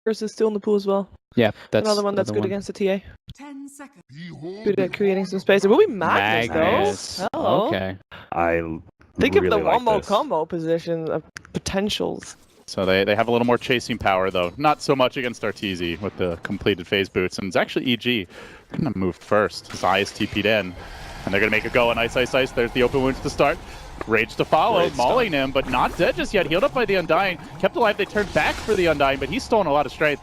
is still in the pool as well. Yeah, that's another one that's good against the TA. 10 seconds. Good at creating some space. It will be Magnus, though. Hello. Okay. Think really of the like wombo this. combo position of potentials. So they have a little more chasing power, though. Not so much against Arteezy with the completed phase boots. And it's actually EG going to move first. Zai is TP'd in. And they're going to make a go on iceiceice. There's the open wounds to start. Rage to follow, mauling him, but not dead just yet. Healed up by the Undying. Kept alive, they turned back for the Undying, but he's stolen a lot of strength.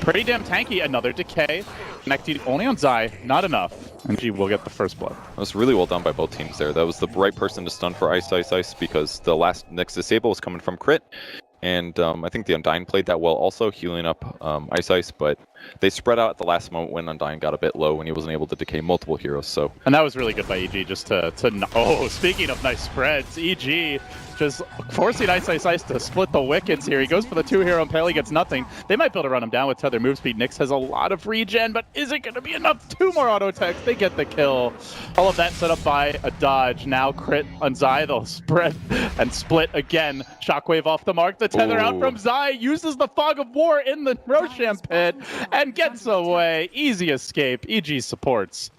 Pretty damn tanky. Another decay. Connected only on Zai. Not enough. And G will get the first blood. That was really well done by both teams there. That was the right person to stun for iceiceice because the last next disable was coming from crit. And I think the Undying played that well also, healing up iceiceice, but they spread out at the last moment when Undying got a bit low and he wasn't able to decay multiple heroes. So and that was really good by EG just to oh, speaking of nice spreads, EG just forcing iceiceice to split the wickets here. He goes for the 2-hero impale, he gets nothing. They might be able to run him down with tether move speed. Nyx has a lot of regen, but is it going to be enough? 2 more auto attacks, they get the kill. All of that set up by a dodge. Now crit on Zai, they'll spread and split again. Shockwave off the mark, the tether out from Zai, uses the fog of war in the Roshan pit and gets away. Easy escape. EG supports,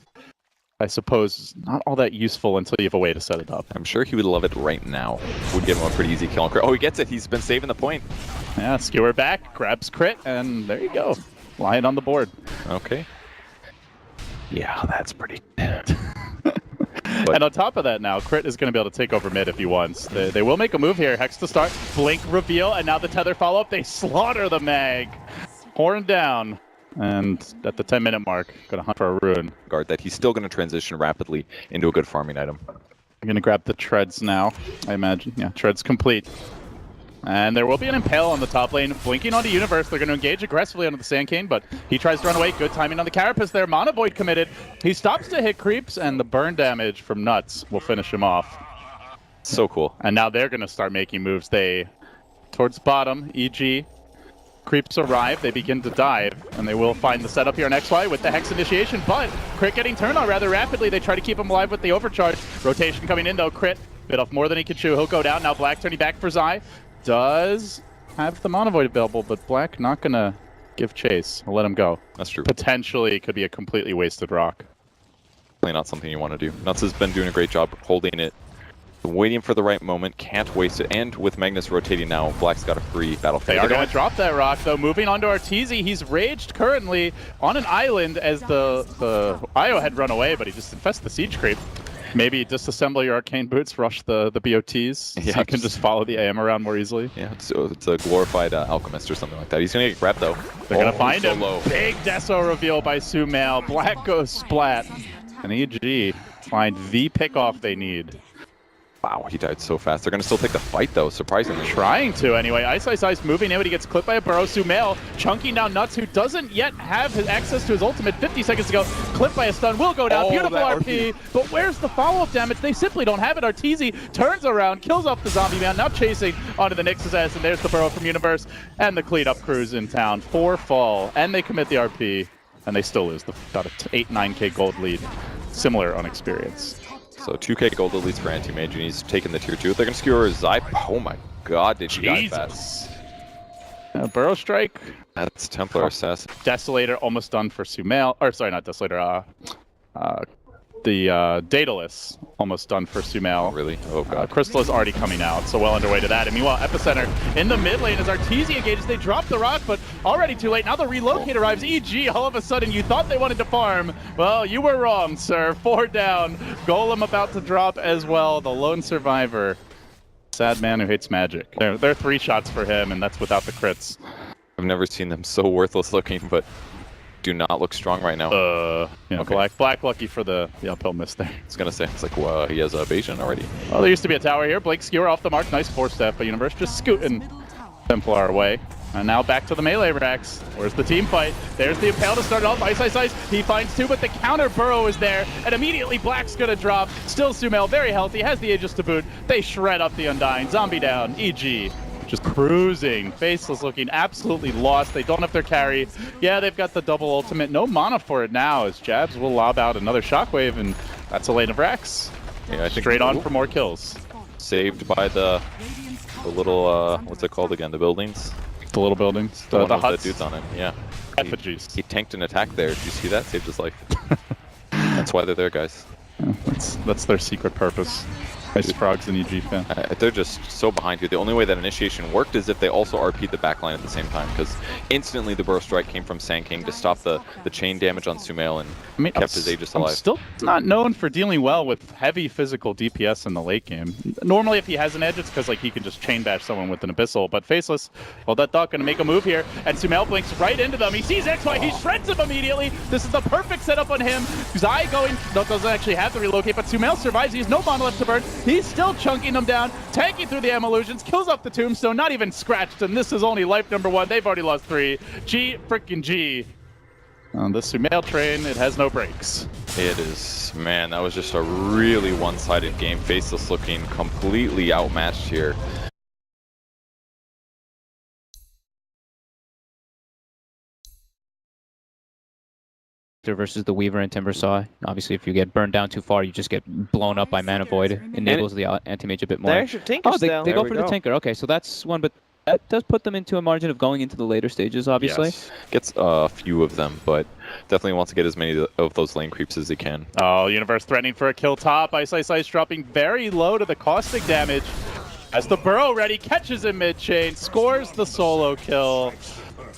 I suppose, not all that useful until you have a way to set it up. I'm sure he would love it right now. Would give him a pretty easy kill on crit. Oh, he gets it. He's been saving the point. Yeah, skewer back, grabs crit, and there you go. Lying on the board. Okay. Yeah, that's pretty good. And on top of that now, Crit is going to be able to take over mid if he wants. They will make a move here. Hex to start, Blink reveal, and now the tether follow-up. They slaughter the mag. Horn down. And at the 10-minute mark, going to hunt for a rune. Guard that. He's still going to transition rapidly into a good farming item. I'm going to grab the treads now, I imagine. Yeah, treads complete. And there will be an impale on the top lane, blinking onto Universe. They're going to engage aggressively onto the Sand Cane, but he tries to run away. Good timing on the Carapace there. Mana Void committed. He stops to hit creeps, and the burn damage from NutZ will finish him off. So cool. And now they're going to start making moves. Towards bottom, EG. Creeps arrive, they begin to dive, and they will find the setup here on XY with the Hex initiation, but Crit getting turned on rather rapidly. They try to keep him alive with the overcharge. Rotation coming in though, Crit bit off more than he could chew. He'll go down, now Black turning back for Zai. Does have the Mana Void available, but Black not gonna give chase. I'll let him go. That's true. Potentially it could be a completely wasted rock. Definitely not something you want to do. NutZ has been doing a great job holding it, waiting for the right moment, can't waste it, and with Magnus rotating now, Black's got a free battle phase. They are going to drop that rock, though. Moving on to Arteezy, he's raged currently on an island as the IO had run away, but he just infested the siege creep. Maybe disassemble your arcane boots, rush the BOTs, yeah, so you can just follow the AM around more easily. Yeah, it's a glorified alchemist or something like that. He's going to get grabbed, though. They're going to find so him. Low. Big Deso reveal by SumaiL. Black goes splat. And EG find the pick-off they need. Wow, he died so fast. They're going to still take the fight, though, surprisingly. Trying to, anyway. iceiceice moving in, but he gets clipped by a burrow. SumaiL chunking down NutZ, who doesn't yet have his access to his ultimate. 50 seconds to go. Clipped by a stun. Will go down. Oh, beautiful RP. But where's the follow-up damage? They simply don't have it. Arteezy turns around, kills off the zombie man. Now chasing onto the Nyx's ass, and there's the burrow from Universe. And the clean-up crews in town. 4 fall, and they commit the RP. And they still lose. About a 8-9k gold lead. Similar on experience. So 2k gold at least for anti-mage, and he's taking the tier 2. They're going to skewer Zai. Oh my god, did he die fast. Burrow Strike. That's Templar Assassin. Desolator almost done for SumaiL. Or sorry, not Desolator. The Daedalus almost done for SumaiL. Oh, really? Oh god. Crystal is already coming out, so well underway to that. And meanwhile, Epicenter in the mid lane as Arteezy engages. They drop the rock, but already too late. Now the relocate arrives. EG, all of a sudden, you thought they wanted to farm. Well, you were wrong, sir. 4 down. Golem about to drop as well. The lone survivor. Sad man who hates magic. There are 3 shots for him, and that's without the crits. I've never seen them so worthless looking, but do not look strong right now. Yeah, okay. Black lucky for the uphill miss there. I was gonna say, it's like, well, he has evasion already. Well, there used to be a tower here. Blake skewer off the mark. Nice 4-step, but Universe just scooting Templar away. And now back to the melee racks. Where's the team fight? There's the impale to start it off. iceiceice, he finds 2, but the counter burrow is there. And immediately Black's gonna drop. Still SumaiL, very healthy, has the Aegis to boot. They shred up the Undying. Zombie down, EG. Just cruising. Faceless looking absolutely lost. They don't have their carry. Yeah, they've got the double ultimate. No mana for it now as Jabz will lob out another shockwave, and that's a lane of racks. Yeah, I think straight on for more kills. Saved by the little, what's it called again? The buildings? The little buildings. The The one with huts. the dudes on it, yeah. Effigies. He tanked an attack there. Did you see that? Saved his life. That's why they're there, guys. Yeah, that's their secret purpose. Nice Frogs and EG fan. They're just so behind you. The only way that initiation worked is if they also RP'd the backline at the same time, because instantly the burrow strike came from Sand King to stop the chain damage on SumaiL and kept his Aegis alive. I'm still not known for dealing well with heavy physical DPS in the late game. Normally if he has an edge, it's because like he can just chain bash someone with an Abyssal, but Faceless, well, that Duck gonna make a move here, and SumaiL blinks right into them. He sees XY, he shreds him immediately. This is the perfect setup on him. Zai doesn't actually have to relocate, but SumaiL survives. He has no mana left to burn. He's still chunking them down, tanking through the Illusions, kills off the Tombstone, not even scratched, and this is only life number 1. They've already lost 3. G frickin' G. On the SumaiL train, it has no brakes. It is, man, that was just a really one-sided game. Faceless looking completely outmatched here. Versus the Weaver and Timbersaw. Obviously, if you get burned down too far, you just get blown up by Mana Void. Enables the anti-mage a bit more. They're actually Tinkers Oh, they still. go for the Tinker. Okay, so that's one, but that does put them into a margin of going into the later stages, obviously. Yes. Gets a few of them, but definitely wants to get as many of those lane creeps as he can. Oh, Universe threatening for a kill top. iceiceice dropping very low to the caustic damage. As the Burrow ready, catches him mid-chain, scores the solo kill.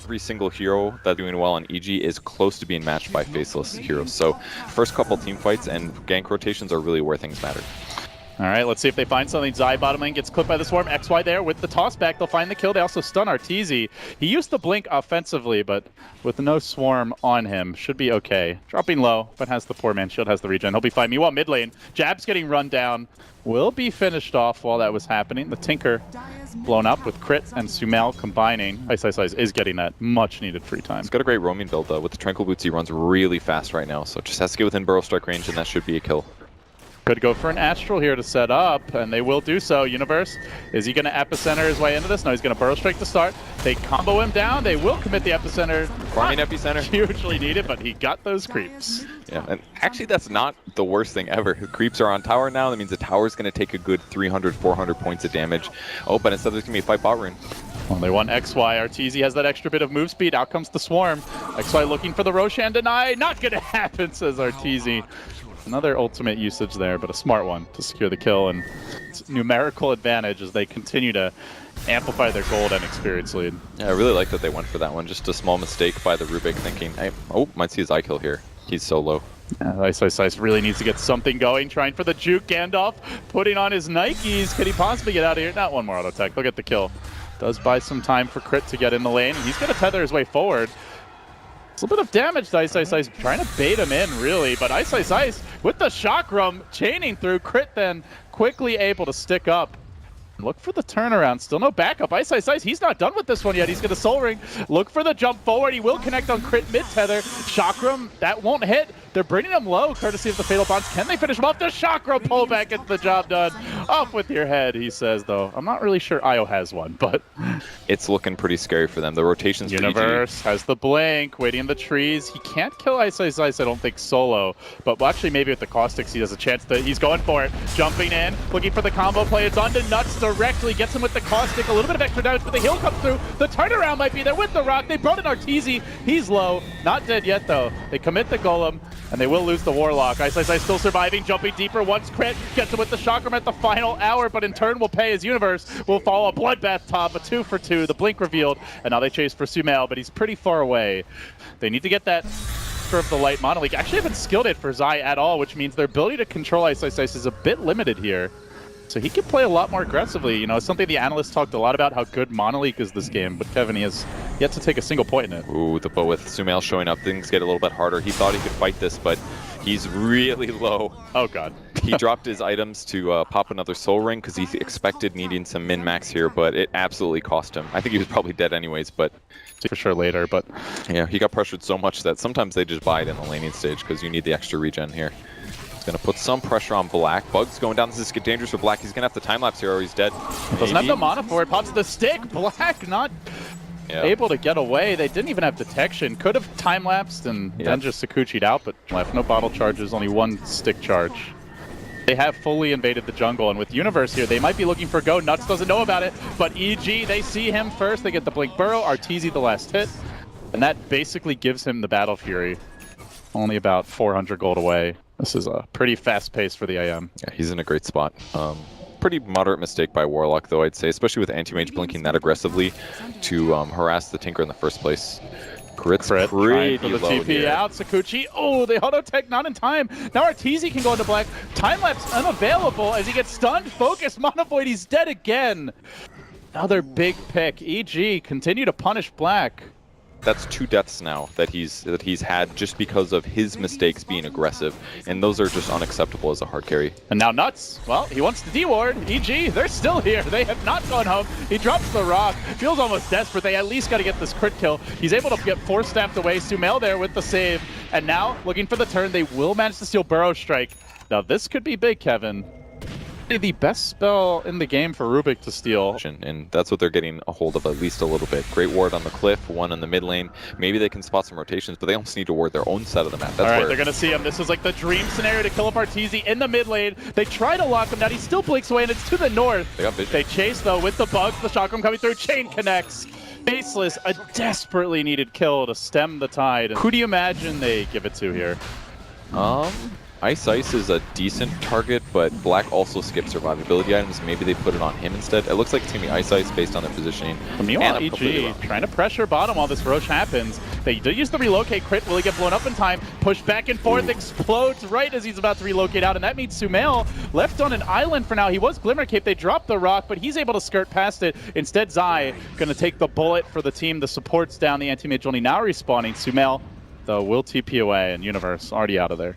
Every single hero that's doing well on EG is close to being matched by Faceless heroes. So first couple team fights and gank rotations are really where things matter. All right, let's see if they find something. Zai bottom lane gets clipped by the Swarm. XY there with the toss back. They'll find the kill. They also stun Arteezy. He used the blink offensively, but with no Swarm on him, should be okay. Dropping low, but has the poor man shield, has the regen. He'll be fine. Meanwhile, mid lane, Jabz getting run down. Will be finished off while that was happening. The Tinker blown up with Crit and SumaiL combining. iceiceice is getting that much needed free time. He's got a great roaming build though. With the Tranquil Boots, he runs really fast right now, so just has to get within burrow strike range and that should be a kill. Could go for an Astral here to set up, and they will do so. Universe, is he going to Epicenter his way into this? No, he's going to Burrow Strike to start. They combo him down. They will commit the Epicenter. Farming Epicenter. Hugely needed, but he got those creeps. Yeah, and actually that's not the worst thing ever. Creeps are on tower now. That means the tower's going to take a good 300, 400 points of damage. Oh, but instead there's going to be a 5 bot rune. Well, they want XY. Arteezy has that extra bit of move speed. Out comes the Swarm. XY looking for the Roshan deny. Not going to happen, says Arteezy. Another ultimate usage there, but a smart one to secure the kill, and it's numerical advantage as they continue to amplify their gold and experience lead. Yeah, I really like that they went for that one. Just a small mistake by the Rubik thinking, hey, oh, might see his eye kill here. He's so low. iceiceice really needs to get something going, trying for the juke. Gandalf putting on his Nikes. Could he possibly get out of here? Not one more auto attack. They'll get the kill. Does buy some time for Crit to get in the lane. He's going to tether his way forward. It's a little bit of damage to iceiceice, trying to bait him in, really, but iceiceice with the Chakram chaining through. Crit then quickly able to stick up. Look for the turnaround. Still no backup. iceiceice, he's not done with this one yet. He's going to Soul Ring. Look for the jump forward. He will connect on Crit mid-tether. Chakram, that won't hit. They're bringing him low, courtesy of the Fatal Bonds. Can they finish him off? The Chakra pullback gets the job done. Off with your head, he says, though. I'm not really sure Io has one, but... It's looking pretty scary for them. The rotations Universe has the blink, waiting in the trees. He can't kill iceiceice, I don't think, solo. But well, actually, maybe with the Caustics, he has a chance to... He's going for it. Jumping in, looking for the combo play. It's on to NutZ directly. Gets him with the Caustic. A little bit of extra damage, but the heal comes through. The turnaround might be there with the Rock. They brought in Arteezy. He's low. Not dead yet, though. They commit the Golem, and they will lose the Warlock. iceiceice still surviving, jumping deeper. Once Crit gets him with the Chakram at the final hour, but in turn will pay his Universe. Will follow a Bloodbath top, a 2 for 2. The blink revealed, and now they chase for SumaiL, but he's pretty far away. They need to get that of the light Mana Leak. Actually haven't skilled it for Zai at all, which means their ability to control iceiceice is a bit limited here. So he can play a lot more aggressively. You know, something the analysts talked a lot about, how good Mana Leak is this game, but Kevin, he has yet to take a single point in it. Ooh, but with SumaiL showing up, things get a little bit harder. He thought he could fight this, but he's really low. Oh god. He dropped his items to pop another Soul Ring because he expected needing some min-max here, but it absolutely cost him. I think he was probably dead anyways, but... For sure later, but... Yeah, he got pressured so much that sometimes they just buy it in the laning stage because you need the extra regen here. He's going to put some pressure on Black. Bug's going down. This is dangerous for Black. He's going to have to time-lapse here or he's dead. Doesn't have the mana for it. Pops the stick. Black not able to get away. They didn't even have detection. Could have time-lapsed and then just Sakuchi'd out, but left. No bottle charges, only one stick charge. They have fully invaded the jungle, and with Universe here, they might be looking for go. NutZ doesn't know about it, but EG, they see him first. They get the Blink Burrow, Arteezy the last hit, and that basically gives him the Battle Fury. Only about 400 gold away. This is a pretty fast pace for the AM. Yeah, he's in a great spot. Pretty moderate mistake by Warlock, though, I'd say, especially with Anti-Mage blinking that aggressively to harass the Tinker in the first place. Crit's pretty for the low TP here. out. Sakuchi, oh, they auto-tech not in time. Now Arteezy can go into black. Time-lapse unavailable as he gets stunned. Focus, Monovoid, he's dead again. Another big pick. EG continue to punish black. That's 2 deaths now that he's had just because of his mistakes being aggressive, and those are just unacceptable as a hard carry. And now NutZ, well, he wants to D-ward. EG, they're still here. They have not gone home. He drops the rock. Feels almost desperate. They at least got to get this crit kill. He's able to get 4-staffed away. SumaiL there with the save. And now, looking for the turn, they will manage to steal Burrow Strike. Now, this could be big, Kevin. The best spell in the game for Rubik to steal. And that's what they're getting a hold of at least a little bit. Great ward on the cliff, one in the mid lane. Maybe they can spot some rotations, but they almost need to ward their own side of the map. That's all right, where they're going to see him. This is like the dream scenario to kill up Arteezy in the mid lane. They try to lock him down. He still blinks away, and it's to the north. They got vision. They chase, though, with the bugs. The chakram coming through. Chain connects. Faceless, a desperately needed kill to stem the tide. Who do you imagine they give it to here? Ice is a decent target, but Black also skips survivability items. Maybe they put it on him instead. It looks like it's going to be Ice based on their positioning. Meanwhile, EG trying to pressure bottom while this Roche happens. They did use the relocate crit. Will he get blown up in time? Push back and forth, explodes right as he's about to relocate out, and that means SumaiL left on an island for now. He was Glimmer Cape. They dropped the rock, but he's able to skirt past it. Instead, Zai going to take the bullet for the team. The support's down. The anti-mage only now respawning. SumaiL, though, will TP away, and Universe already out of there.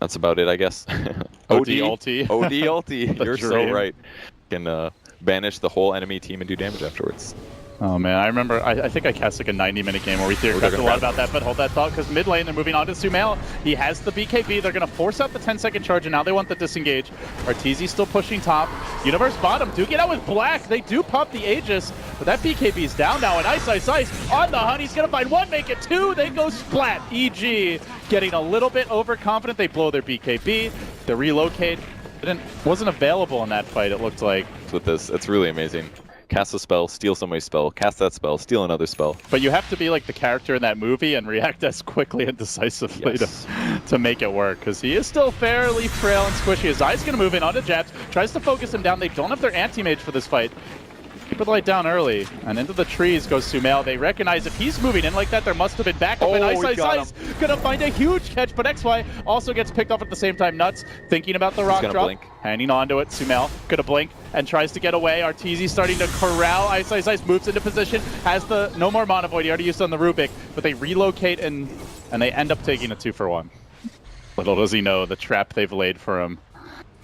That's about it, I guess. OD ulti. OD ulti. You're so dream. right. Can banish the whole enemy team and do damage afterwards. Oh man, I remember, I think I cast like a 90-minute game where we theorized a lot about that, but hold that thought, because mid lane, they're moving on to SumaiL. He has the BKB, they're going to force out the 10-second charge, and now they want the disengage. Arteezy still pushing top. Universe bottom, do get out with Black. They do pop the Aegis, but that BKB is down now, and Ice on the hunt. He's going to find 1, make it 2, they go splat. EG getting a little bit overconfident. They blow their BKB, the relocate. Wasn't available in that fight, it looked like. With this, it's really amazing. Cast a spell, steal somebody's spell, cast that spell, steal another spell. But you have to be like the character in that movie and react as quickly and decisively to make it work, because he is still fairly frail and squishy. His eye's going to move in onto Jabz, tries to focus him down. They don't have their anti-mage for this fight. Keep the light down early, and into the trees goes SumaiL. They recognize if he's moving in like that, there must have been backup, and Ice gonna find a huge catch, but XY also gets picked off at the same time. NutZ thinking about the rock drop, blink. hanging on to it. SumaiL gonna blink and tries to get away. Arteezy starting to corral. Ice moves into position, has the no more Mana Void. He already used on the Rubik, but they relocate and they end up taking a 2-for-1. Little does he know the trap they've laid for him.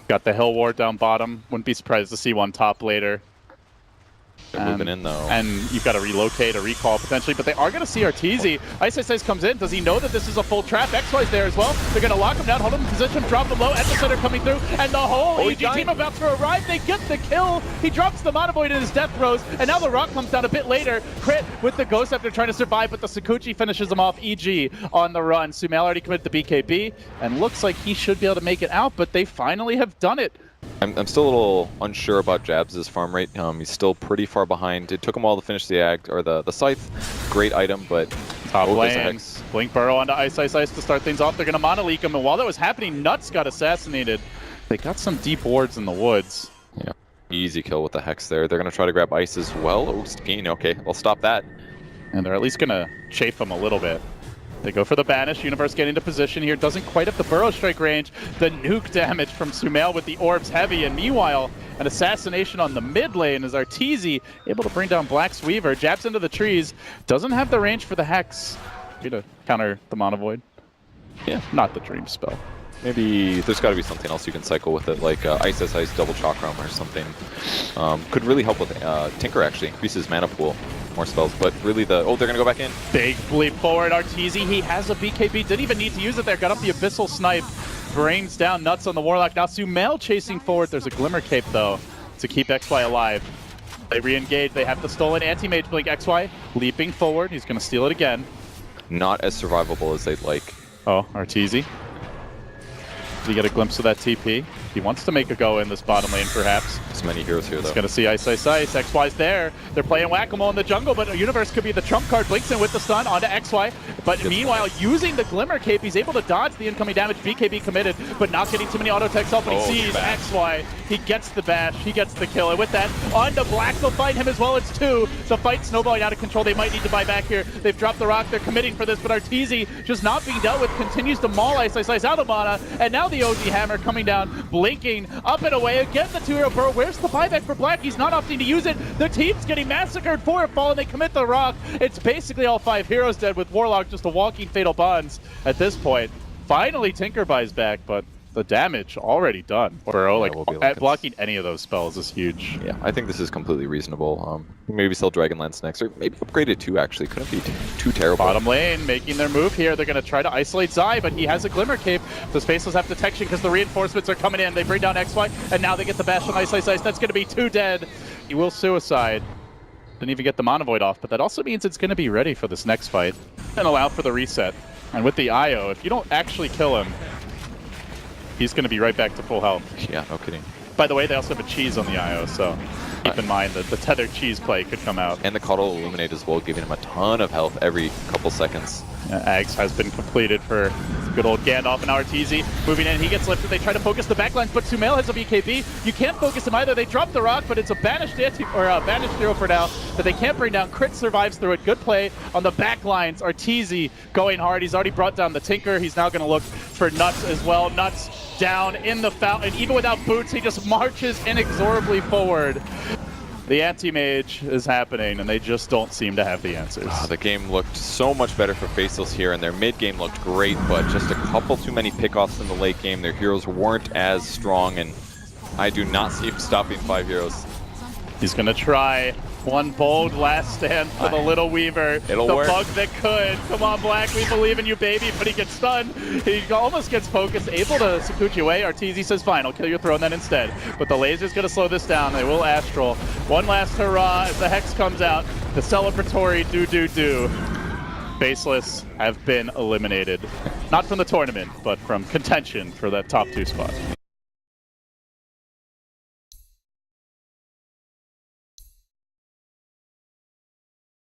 Got the Hill Ward down bottom. Wouldn't be surprised to see one top later. They're moving in though. And you've got to relocate or recall potentially, but they are going to see Arteezy. iceiceice comes in. Does he know that this is a full trap? XY's there as well. They're going to lock him down, hold him in position, drop him low. Epicenter coming through, and the whole EG team about to arrive. They get the kill. He drops the Mana Void in his death throws, and now the rock comes down a bit later. Crit with the Ghost after trying to survive, but the Sakuchi finishes him off. EG on the run. SumaiL already committed the BKB, and looks like he should be able to make it out, but they finally have done it. I'm still a little unsure about Jabz' farm rate. He's still pretty far behind. It took him a while to finish the Scythe. Great item, but top lane. Blink Burrow onto iceiceice to start things off. They're going to Mana Leak him, and while that was happening, NutZ got assassinated. They got some deep wards in the woods. Yeah, easy kill with the Hex there. They're going to try to grab Ice as well. Oh, Skeen, okay, I'll stop that. And they're at least going to chafe him a little bit. They go for the banish. Universe getting into position here. Doesn't quite have the Burrow Strike range. The nuke damage from SumaiL with the orbs heavy. And meanwhile, an assassination on the mid lane as Arteezy able to bring down Black's Weaver. Jabs into the trees. Doesn't have the range for the Hex. To counter the Mana Void. Yeah, not the dream spell. Maybe there's got to be something else you can cycle with it, like Ice double Chakram or something. Could really help with Tinker, actually. Increases mana pool. More spells, but really they're gonna go back in. Big leap forward, Arteezy. He has a BKB, didn't even need to use it there. Got up the Abyssal Snipe, brains down NutZ on the Warlock. Now SumaiL chasing forward. There's a Glimmer Cape though to keep XY alive. They re-engage. They have the stolen anti-mage blink. XY leaping forward. He's gonna steal it again. Not as survivable as they'd like. Oh, Arteezy. Did he get a glimpse of that TP? He wants to make a go in this bottom lane, perhaps. There's many heroes here, though. He's going to see iceiceice. XY's there. They're playing whack-a-mole in the jungle, but Universe could be the trump card. Blinks in with the stun onto XY. But meanwhile, using the Glimmer Cape, he's able to dodge the incoming damage. BKB committed, but not getting too many auto techs off. But he sees XY. He gets the bash. He gets the kill. And with that, onto Black. They'll find him as well. It's 2. The fight snowballing out of control. They might need to buy back here. They've dropped the rock. They're committing for this, but Arteezy just not being dealt with. Continues to maul iceiceice out of mana. And now the OG hammer coming down, blinking up and away. Again, the 2-hero burrow. Where's the buyback for Black? He's not opting to use it. Their team's getting massacred for a fall, and they commit the rock. It's basically all 5 heroes dead, with Warlock just a walking fatal bonds at this point. Finally, Tinker buys back, but the damage already done. Burrow, like, blocking any of those spells is huge. Yeah, I think this is completely reasonable. Maybe sell Dragonlance next, or maybe upgrade it 2, actually. Couldn't be too terrible. Bottom lane making their move here. They're going to try to isolate Zai, but he has a Glimmer Cape. The Faceless have detection because the reinforcements are coming in. They bring down XY, and now they get the bash on iceiceice. That's going to be 2 dead. He will suicide. Didn't even get the Mana Void off, but that also means it's going to be ready for this next fight and allow for the reset. And with the IO, if you don't actually kill him, he's going to be right back to full health. Yeah, no kidding. By the way, they also have a cheese on the IO, so keep in mind that the tethered cheese play could come out. And the Caudal Illuminate as well, giving him a ton of health every couple seconds. Ags has been completed for good old Gandalf and Arteezy. Moving in, he gets lifted. They try to focus the backlines, but SumaiL has a BKB. You can't focus him either. They drop the rock, but it's a banished banished hero for now that they can't bring down. Crit survives through it. Good play on the backlines. Arteezy going hard. He's already brought down the Tinker. He's now going to look for NutZ as well. NutZ down in the fountain. Even without boots, he just marches inexorably forward. The anti-mage is happening, and they just don't seem to have the answers. The game looked so much better for Faceless here, and their mid-game looked great, but just a couple too many pickoffs in the late game. Their heroes weren't as strong, and I do not see him stopping 5 heroes. He's going to try one bold last stand for the Little Weaver. It'll work. The bug that could. Come on, Black, we believe in you, baby. But he gets stunned. He almost gets focused, able to Sakuchi away. Arteezy says, fine, I'll kill your throne then instead. But the laser's going to slow this down. They will Astral. One last hurrah as the Hex comes out. The celebratory do-do-do. Faceless have been eliminated. Not from the tournament, but from contention for that top 2 spot.